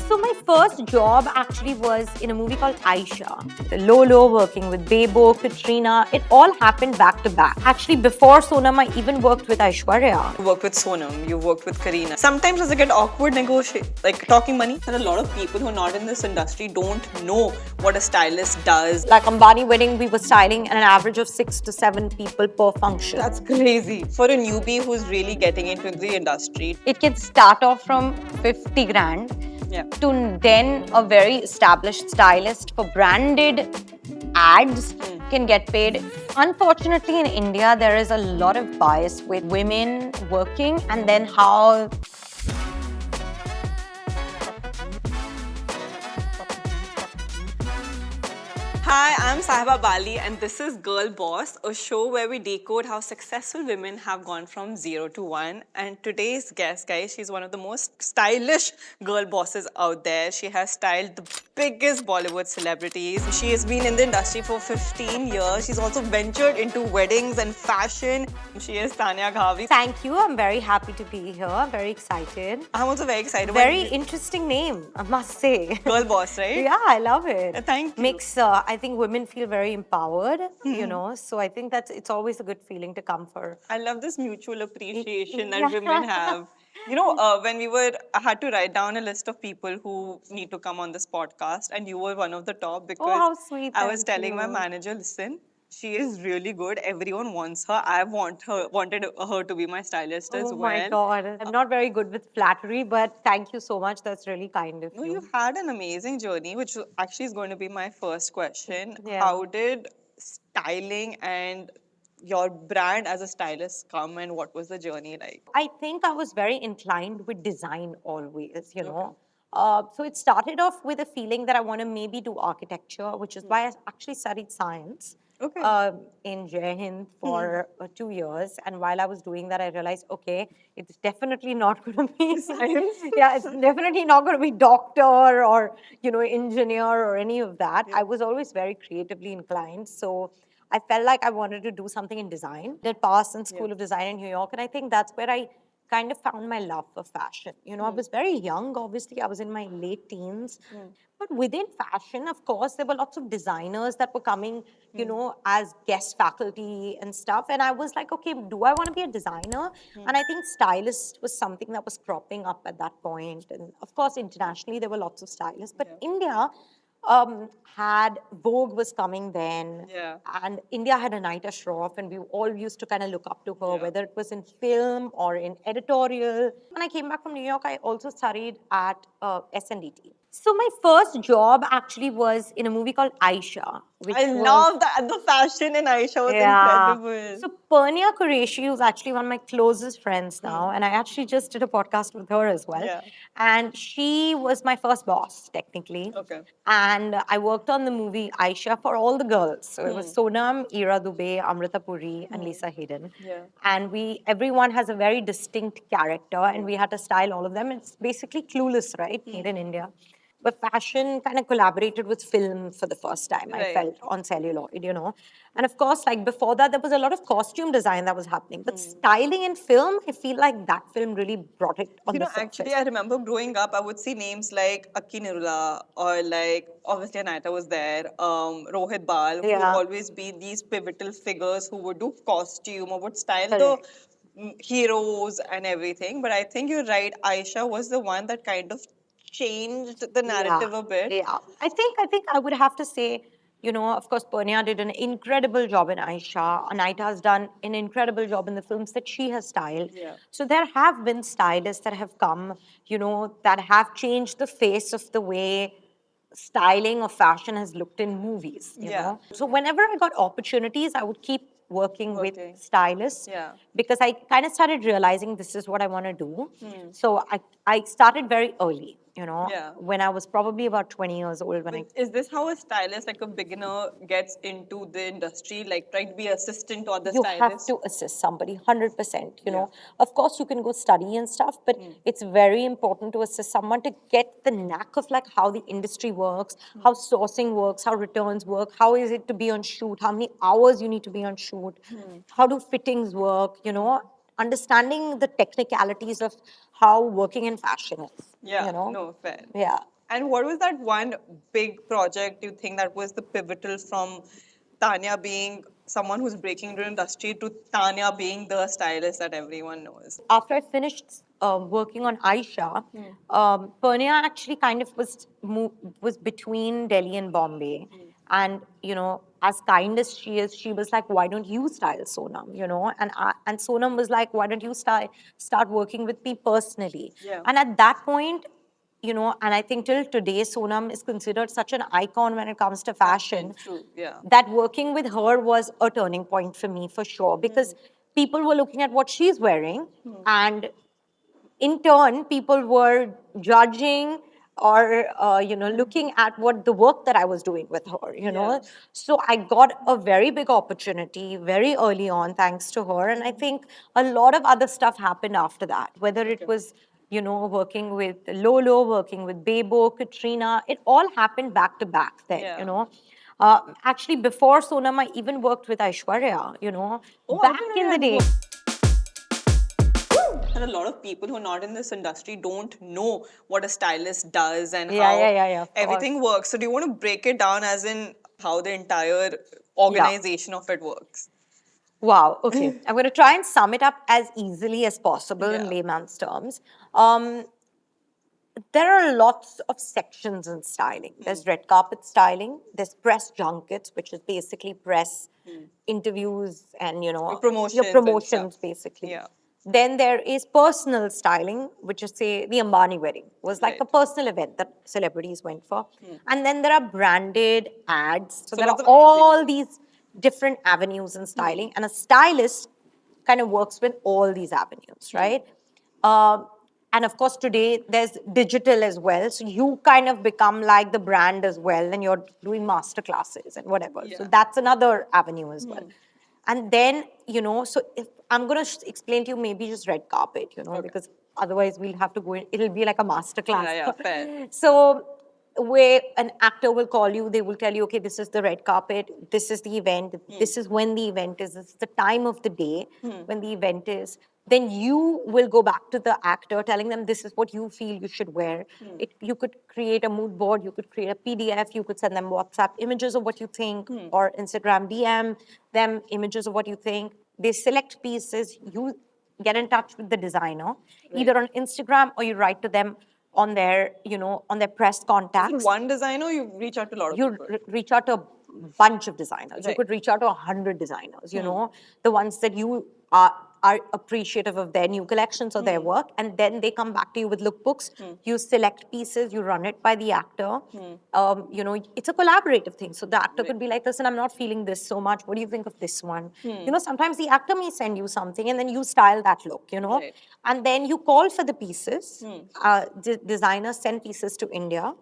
So my first job actually was in a movie called Aisha. Lolo working with Bebo, Katrina. It all happened back to back. Actually, before Sonam, I even worked with Aishwarya. You worked with Sonam, you worked with Kareena. Sometimes does it get awkward like talking money? And a lot of people who are not in this industry don't know what a stylist does. Like Ambani wedding, we were styling an average of 6 to 7 people per function. That's crazy. For a newbie who's really getting into the industry. It can start off from 50 grand to then a very established stylist for branded ads can get paid. Unfortunately, in India, there is a lot of bias with women working and then how. Hi, I'm Sahiba Bali and this is Girl Boss, a show where we decode how successful women have gone from 0 to 1. And today's guest, guys, she's one of the most stylish girl bosses out there. She has styled the biggest Bollywood celebrities. She has been in the industry for 15 years. She's also ventured into weddings and fashion. She is Tanya Ghavri. Thank you. I'm very happy to be here. I'm very excited. I'm also very excited. Very interesting name, I must say. Girl Boss, right? Yeah, I love it. Thank you. Makes, I think women feel very empowered, you know, so I think it's always a good feeling to come for. I love this mutual appreciation that women have. You know, when I had to write down a list of people who need to come on this podcast, and you were one of the top because how sweet. I was telling my manager, listen, she is really good. Everyone wants her. I wanted her to be my stylist as well. Oh my God. I'm not very good with flattery, but thank you so much. That's really kind of you. No, you had an amazing journey, which actually is going to be my first question. Yeah. How did styling and your brand as a stylist come, and what was the journey like? I think I was very inclined with design always, you know. So it started off with a feeling that I want to maybe do architecture, which is why I actually studied science. In Jai Hind for 2 years. And while I was doing that, I realized, okay, it's definitely not going to be science. Yeah, it's definitely not going to be doctor or, you know, engineer or any of that. I was always very creatively inclined. So I felt like I wanted to do something in design. Did pass in School of Design in New York. And I think that's where I kind of found my love for fashion. You know, I was very young, obviously. I was in my late teens. But within fashion, of course, there were lots of designers that were coming, you know, as guest faculty and stuff. And I was like, okay, do I want to be a designer? And I think stylist was something that was cropping up at that point. And of course, internationally, there were lots of stylists. But India had Vogue was coming then, and India had Anita Shroff, and we all used to kind of look up to her, whether it was in film or in editorial. When I came back from New York, I also studied at SNDT. So my first job actually was in a movie called Aisha. I love that. The fashion in Aisha was incredible. So Pernia Qureshi, who's actually one of my closest friends now, and I actually just did a podcast with her as well. And she was my first boss, technically. And I worked on the movie Aisha for all the girls. So it was Sonam, Ira Dubey, Amrita Puri, and Lisa Hayden. And everyone has a very distinct character, and we had to style all of them. It's basically Clueless, right? Made in India. But fashion kind of collaborated with film for the first time, I felt, on celluloid, you know. And of course, like before that, there was a lot of costume design that was happening. But styling in film, I feel like that film really brought it on the surface. Actually, I remember growing up, I would see names like Akki Nirula or like, obviously Anita was there, Rohit Bal, who would always be these pivotal figures who would do costume or would style the heroes and everything. But I think you're right, Aisha was the one that kind of changed the narrative a bit. Yeah, I think I would have to say, you know, of course, Pernia did an incredible job in Aisha. Anita has done an incredible job in the films that she has styled. So there have been stylists that have come, you know, that have changed the face of the way styling or fashion has looked in movies, you know. So whenever I got opportunities, I would keep working with stylists because I kind of started realizing this is what I want to do. So I started very early. You know, when I was probably about 20 years old. Is this how a stylist, like a beginner, gets into the industry? Like, try to be assistant to other stylists? You have to assist somebody, 100%. You know, of course, you can go study and stuff, but it's very important to assist someone to get the knack of like how the industry works, how sourcing works, how returns work, how is it to be on shoot, how many hours you need to be on shoot, how do fittings work, you know. Understanding the technicalities of how working in fashion is. Yeah, you know? no, fair. Yeah. And what was that one big project you think that was the pivotal from Tanya being someone who's breaking into industry to Tanya being the stylist that everyone knows? After I finished working on Aisha, Purnia actually kind of was between Delhi and Bombay. And, as kind as she is, she was like, why don't you style Sonam, And Sonam was like, why don't you start working with me personally? Yeah. And at that point, and I think till today, Sonam is considered such an icon when it comes to fashion. True, yeah. That working with her was a turning point for me for sure, because people were looking at what she's wearing, and in turn, people were judging or looking at what the work that I was doing with her. Yeah. So I got a very big opportunity very early on, thanks to her, and I think a lot of other stuff happened after that. Whether it was working with Lolo, working with Bebo, Katrina, it all happened back to back then. Yeah. Actually, before Sonam, I even worked with Aishwarya. Oh, I Back didn't know in you the had day. And a lot of people who are not in this industry don't know what a stylist does and Yeah, how yeah, of everything course. works. So, do you want to break it down as in how the entire organization of it works? Wow. Okay. I'm going to try and sum it up as easily as possible in Yeah. layman's terms. There are lots of sections in styling. There's red carpet styling. There's press junkets, which is basically press interviews and Your promotions your and promotions stuff. basically. Yeah. Then there is personal styling, which is say the Ambani wedding was like a Right. personal event that celebrities went for. And then there are branded ads. So there are lots of all avenues. these different avenues in styling, and a stylist kind of works with all these avenues, right? And of course, today there's digital as well. So you kind of become like the brand as well, and you're doing master classes and whatever. So Yeah. that's another avenue as well. And then, so if I'm going to explain to you maybe just red carpet, because otherwise we'll have to go in, it'll be like a master class. Yeah, fair. So where an actor will call you, they will tell you, okay, this is the red carpet, this is the event, this is when the event is, this is the time of the day when the event is. Then you will go back to the actor telling them this is what you feel you should wear. You could create a mood board, you could create a PDF, you could send them WhatsApp images of what you think, or Instagram DM them images of what you think. They select pieces, you get in touch with the designer, either on Instagram or you write to them on their, on their press contacts. One designer, you reach out to a lot of You people. reach out to a bunch of designers. You Right. could reach out to 100 designers, the ones that you are appreciative of their new collections or their work, and then they come back to you with lookbooks. You select pieces, you run it by the actor. It's a collaborative thing. So the actor could be like, listen, I'm not feeling this so much. What do you think of this one? Sometimes the actor may send you something and then you style that look, Right. and then you call for the pieces. Designers send pieces to India.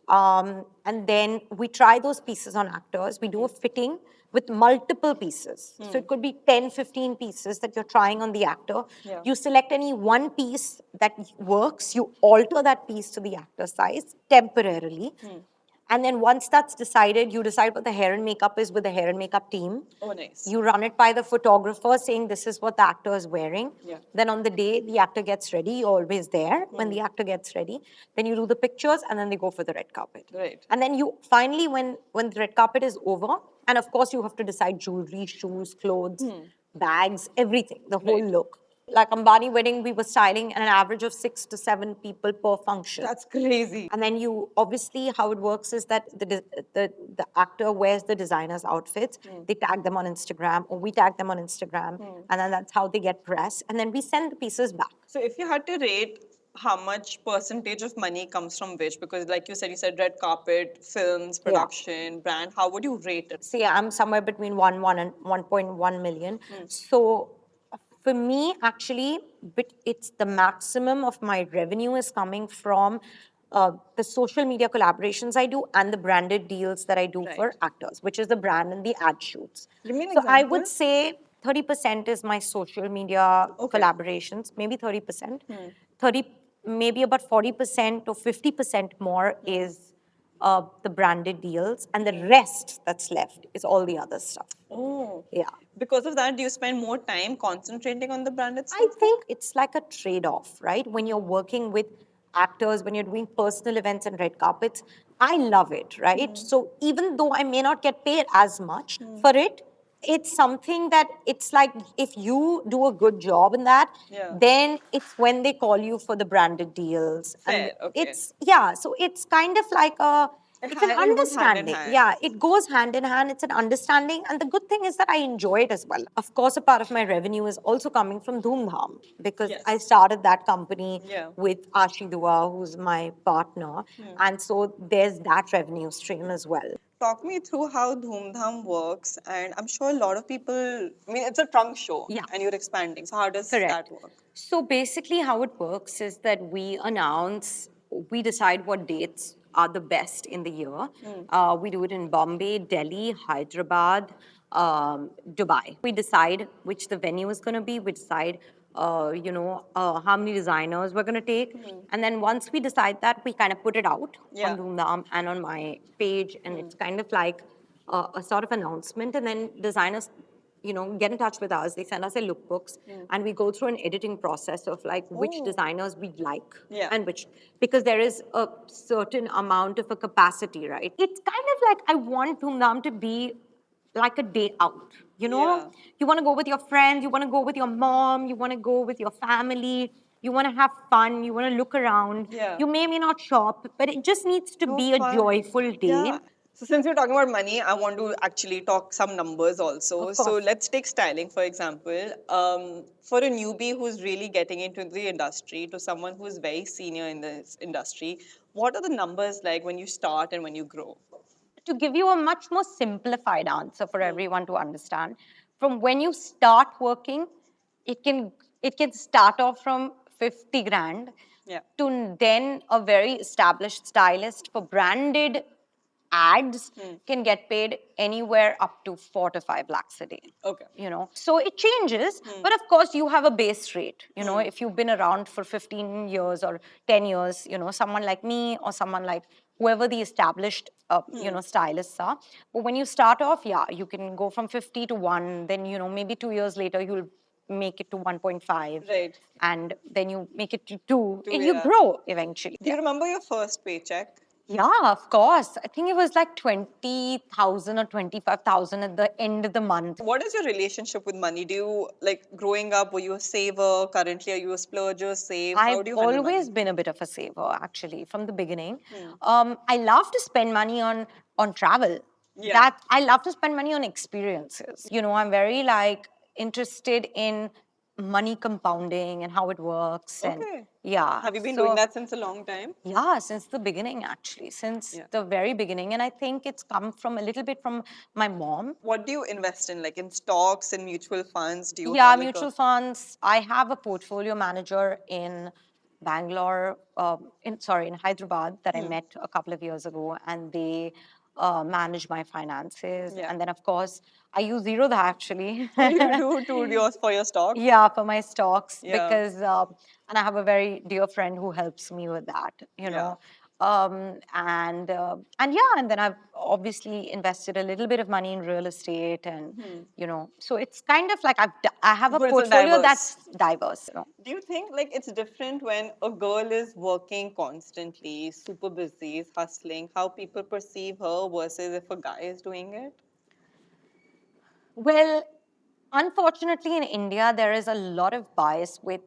And then we try those pieces on actors. We do a fitting with multiple pieces. So it could be 10, 15 pieces that you're trying on the actor. Yeah. You select any one piece that works, you alter that piece to the actor size temporarily. And then once that's decided, you decide what the hair and makeup is with the hair and makeup team. Oh, nice. You run it by the photographer saying this is what the actor is wearing. Yeah. Then on the day the actor gets ready, you're always there when the actor gets ready. Then you do the pictures and then they go for the red carpet. Right. And then you finally, when the red carpet is over, and of course you have to decide jewelry, shoes, clothes, bags, everything, the whole Right. look. Like Ambani wedding, we were styling an average of 6 to 7 people per function. That's crazy. And then you obviously how it works is that the actor wears the designer's outfits. They tag them on Instagram, or we tag them on Instagram, and then that's how they get press. And then we send the pieces back. So if you had to rate how much percentage of money comes from which, because like you said red carpet, films, production, brand, how would you rate it? See, I'm somewhere between 1 and 1.1 million. So for me, actually, it's the maximum of my revenue is coming from the social media collaborations I do and the branded deals that I do for actors, which is the brand and the ad shoots. Give me an So I example. would say 30% is my social media collaborations, maybe 30%. 30, maybe about 40% or 50% more is the branded deals, and the rest that's left is all the other stuff. Oh. Yeah. Because of that, do you spend more time concentrating on the branded stuff? I think it's like a trade-off, right? When you're working with actors, when you're doing personal events and red carpets, I love it, right? So even though I may not get paid as much for it, it's something that it's like if you do a good job in that, then it's when they call you for the branded deals. And Fair, okay. it's, yeah, so it's kind of like a, it's an It goes hand in understanding. hand. Yeah, it goes hand in hand. It's an understanding. And the good thing is that I enjoy it as well. Of course, a part of my revenue is also coming from Dhoom Dhaam because I started that company with Ashi Dua, who's my partner. And so there's that revenue stream as well. Talk me through how Dhoom Dhaam works, and I'm sure a lot of people. I mean, it's a trunk show, Yeah. and you're expanding. So how does Correct. that work? So basically, how it works is that we decide what dates are the best in the year. We do it in Bombay, Delhi, Hyderabad, Dubai. We decide which the venue is going to be. We decide, how many designers we're going to take. And then once we decide that, we kind of put it out on Dhoom Dhaam and on my page. And it's kind of like a sort of announcement. And then designers get in touch with us. They send us their lookbooks, and we go through an editing process of like which designers we like and which, because there is a certain amount of a capacity, right? It's kind of like I want Dhoom Dhaam to be like a day out. You want to go with your friends, you want to go with your mom, you want to go with your family. You want to have fun, you want to look around. You may not shop, but it just needs to be a joyful day. Yeah. So since we're talking about money, I want to actually talk some numbers also. Of So course. let's take styling, for example. For a newbie who's really getting into the industry to someone who's very senior in this industry, what are the numbers like when you start and when you grow? To give you a much more simplified answer for everyone to understand, from when you start working, it can start off from 50 grand to then a very established stylist for branded ads can get paid anywhere up to 4 to 5 lakhs a day. Okay. So it changes, but of course you have a base rate. If you've been around for 15 years or 10 years, someone like me or someone like whoever the established stylists are. But when you start off, you can go from 50 to 1, then maybe 2 years later you'll make it to 1.5, Right. and then you make it to 2, and yeah. you grow eventually. Do you remember your first paycheck? Yeah, of course. I think it was like 20,000 or 25,000 at the end of the month. What is your relationship with money? Do you, like, growing up, were you a saver? Currently, are you a splurger, save? How I've do you handle money? always been a bit of a saver, actually, from the beginning. I love to spend money on travel. That I love to spend money on experiences. I'm very like interested in money compounding and how it works. And Okay. yeah. Have you been so- doing that since a long time? Yeah, since the beginning, actually, since the very beginning. And I think it's come from a little bit from my mom. What do you invest in? Like in stocks and mutual funds? Do you Yeah, have like mutual funds. I have a portfolio manager in Bangalore, in Hyderabad that I met a couple of years ago, and they manage my finances. And then, of course, I use Zerodha actually. you do to yours for your stocks? Yeah, for my stocks Yeah. because, and I have a very dear friend who helps me with that, and yeah, and then I've obviously invested a little bit of money in real estate, and so it's kind of like I have a But it's portfolio diverse. that's diverse. Do you think like it's different when a girl is working constantly, super busy, is hustling, how people perceive her versus if a guy is doing it? Well, unfortunately, in India, there is a lot of bias with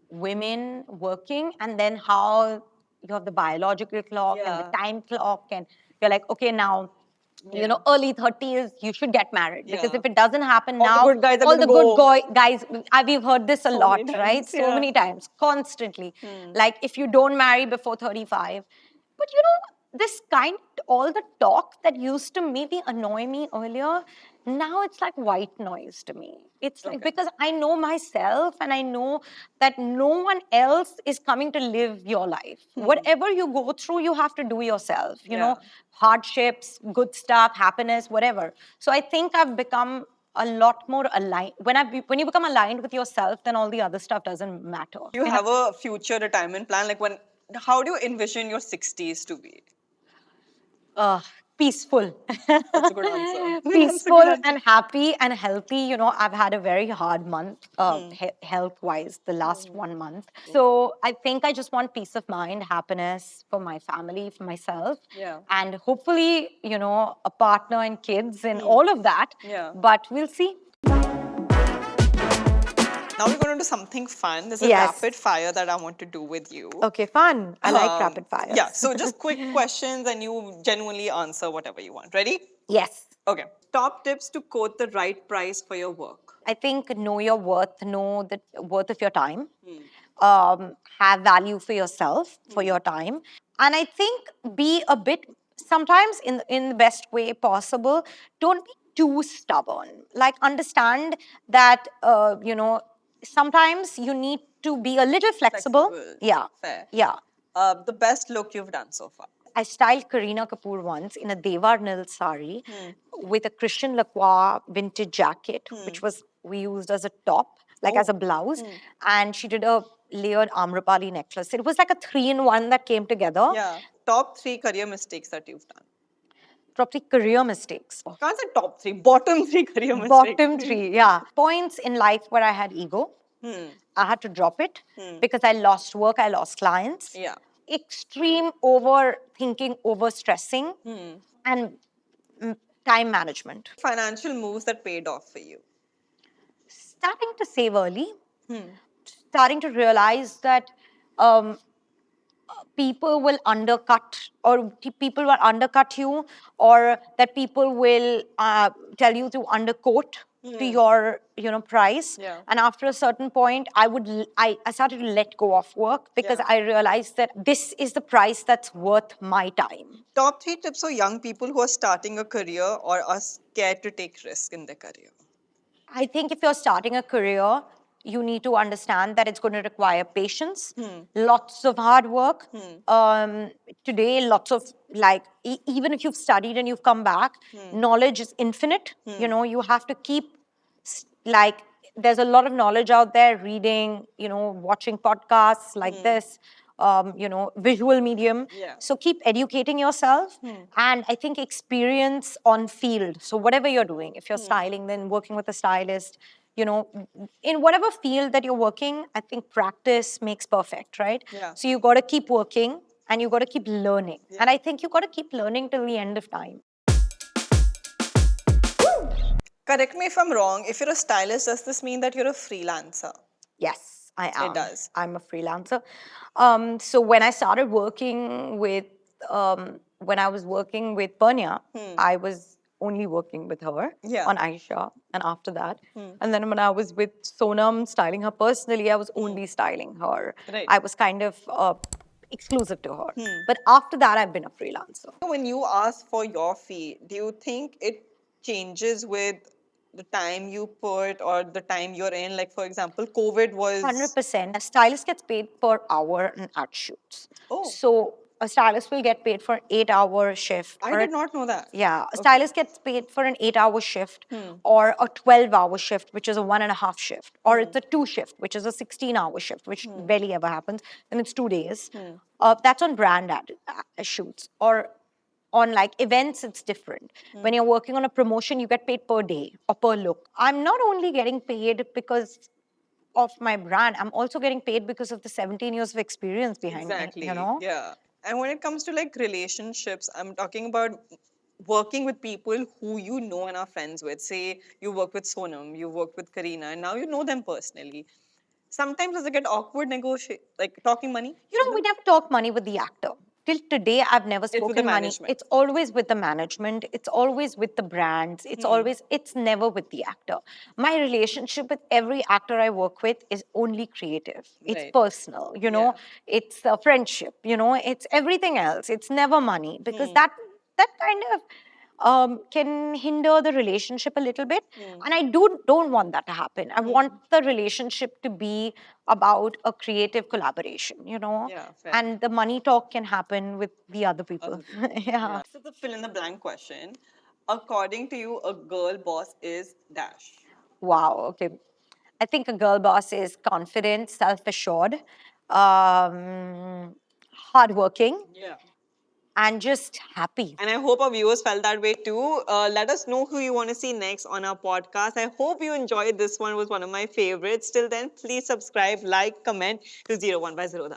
women working, and then how you have the biological clock and the time clock, and you're like, okay, now, early 30s, you should get married. Because if it doesn't happen All the now, good guys are all the gonna good guys, we've heard this a lot, many right? times, So many times, constantly. Like, if you don't marry before 35. But this all the talk that used to maybe annoy me earlier, now it's like white noise to me. It's like, because I know myself and I know that no one else is coming to live your life. Whatever you go through, you have to do yourself, hardships, good stuff, happiness, whatever. So I think I've become a lot more aligned. When you become aligned with yourself, then all the other stuff doesn't matter. Do you have a future retirement plan? Like how do you envision your 60s to be? Peaceful. That's a good answer. That's a good Peaceful answer. and happy and healthy. I've had a very hard month, health wise, the last 1 month. So I think I just want peace of mind, happiness for my family, for myself. Yeah. And hopefully, a partner and kids and all of that. Yeah. But we'll see. Now we're going to do something fun. There's a Yes. rapid fire that I want to do with you. Okay, fun. I like rapid fires. Yeah, so just quick questions and you genuinely answer whatever you want. Ready? Yes. Okay. Top tips to quote the right price for your work. I think know your worth, know the worth of your time, have value for yourself, for your time. And I think be a bit, sometimes in the best way possible, don't be too stubborn. Like understand that, sometimes you need to be a little flexible. Yeah. Fair. Yeah. The best look you've done so far. I styled Kareena Kapoor once in a Devar Nil sari with a Christian Lacroix vintage jacket, which was we used as a top, like as a blouse. And she did a layered Amrapali necklace. It was like a 3-in-1 that came together. Yeah. Top 3 career mistakes that you've done. Probably career mistakes. Can't say top 3, bottom 3 career mistakes. Bottom 3, yeah. Points in life where I had ego. I had to drop it because I lost work, I lost clients. Yeah. Extreme overthinking, overstressing, and time management. Financial moves that paid off for you. Starting to save early, starting to realize that people will undercut or people will undercut you, or that people will tell you to underquote to your price. Yeah. And after a certain point I started to let go of work because I realized that this is the price that's worth my time. Top 3 tips for young people who are starting a career or are scared to take risks in their career. I think if you're starting a career, you need to understand that it's going to require patience, lots of hard work. Today, lots of even if you've studied and you've come back, knowledge is infinite. You have to keep there's a lot of knowledge out there, reading, watching podcasts like this. Visual medium. Yeah. So keep educating yourself. And I think experience on field. So whatever you're doing, if you're styling, then working with a stylist, in whatever field that you're working, I think practice makes perfect, right? Yeah. So you got to keep working and you got to keep learning. And I think you got to keep learning till the end of time. Correct me if I'm wrong. If you're a stylist, does this mean that you're a freelancer? Yes, I am. It does. I'm a freelancer. So when I started working with, when I was working with Panya, I was only working with her on Aisha, and after that. And then when I was with Sonam styling her personally, I was only styling her. Right. I was kind of exclusive to her. But after that, I've been a freelancer. When you ask for your fee, do you think it changes with the time you put or the time you're in? Like, for example, COVID was... 100%. A stylist gets paid per hour in ad shoots. Oh. So a stylist will get paid for an 8-hour shift. I did not know that. Yeah. A stylist gets paid for an 8-hour shift or a 12-hour shift, which is a 1.5 shift. Or it's a 2 shift, which is a 16-hour shift, which barely ever happens. Then it's 2 days. That's on brand ad shoots. Or on like events, it's different. When you're working on a promotion, you get paid per day or per look. I'm not only getting paid because of my brand, I'm also getting paid because of the 17 years of experience behind Exactly. me, Yeah. And when it comes to like relationships, I'm talking about working with people who you know and are friends with. Say you work with Sonam, you work with Kareena, and now you know them personally. Sometimes does it get awkward like talking money? We never talk money with the actor. Till today, I've never with the spoken money. management. It's always with the management. It's always with the brands. It's never with the actor. My relationship with every actor I work with is only creative. It's Right. personal, it's a friendship, it's everything else. It's never money because that kind of can hinder the relationship a little bit. And I don't want that to happen. I want the relationship to be about a creative collaboration, Yeah, fair. and the money talk can happen with the other people. Yeah. So the fill in the blank question. According to you, a girl boss is dash. Wow. Okay. I think a girl boss is confident, self-assured, hardworking, Yeah. and just happy. And I hope our viewers felt that way too. Let us know who you want to see next on our podcast. I hope you enjoyed this one. It was one of my favorites. Till then, please subscribe, like, comment to 01 by 0.